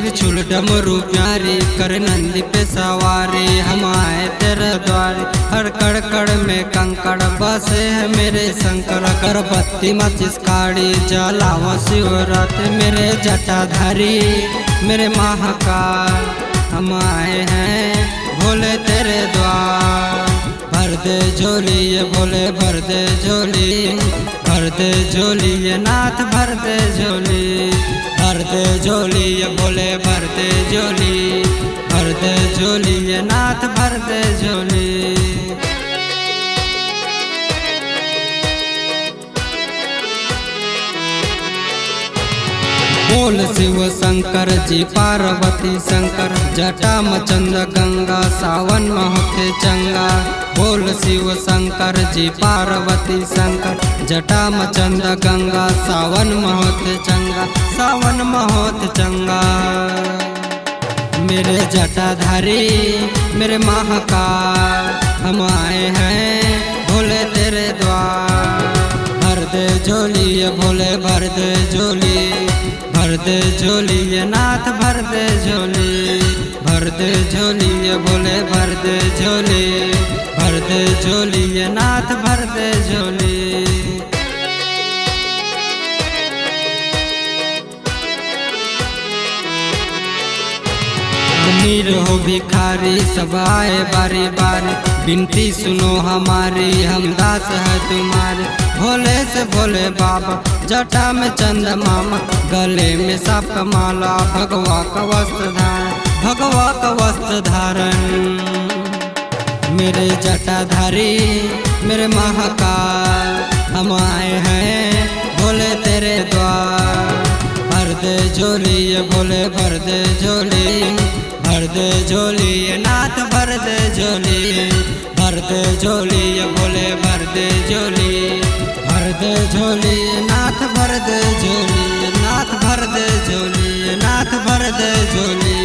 त्रिशूल डमरू प्यारी कर नंदी पे सवारी। हम आए तेरे द्वारे हर कड़कड़ में कंकड़ बसे है मेरे शंकर। अगरबत्ती माचिस काड़ी जलाओ शिवरात्रि मेरे जटाधारी मेरे महाकाल। हम आए हैं भोले तेरे द्वार। भर दे झोली ये भोले भर दे झोली, भर दे झोली ये नाथ भर दे झोली। भर दे झोली ये भोले भर दे झोली, भर दे झोली ये नाथ भर दे झोली। बोल शिव शंकर जी पार्वती शंकर जटा मचंद गंगा सावन महोत्सव चंगा। बोल शिव शंकर जी पार्वती शंकर जटा मचंद गंगा सावन महोत्सव चंगा, सावन महोत्सव चंगा। मेरे जटाधारी मेरे महाकाल हम आए हैं भोले तेरे द्वार। भर दे झोली ये भोले भर दे झोली, भर दे झोली ये नाथ भर दे झोली। भर दे झोली ये भोले भर दे झोली, भर दे झोली ये नाथ भर दे झोली। अमीर हो भिखारी सब आए बारी बारी, बिनती सुनो हमारी हम दास है तुम्हारे। भोले से भोले बाबा जटा में चंद मामा, गले में सांप का माला भगवा का वस्त्र धारण, भगवा का वस्त्र धारण। मेरे जटाधारी मेरे महाकाल हम आए हैं भोले तेरे द्वार। भर दे झोली ये भोले भर दे झोली, भर दे झोली ये नाथ भर दे झोली। भर दे झोली ये भोले भर दे झोली, भर दे झोली नाथ भर दे झोली, नाथ भर दे झोली, नाथ भर दे झोली।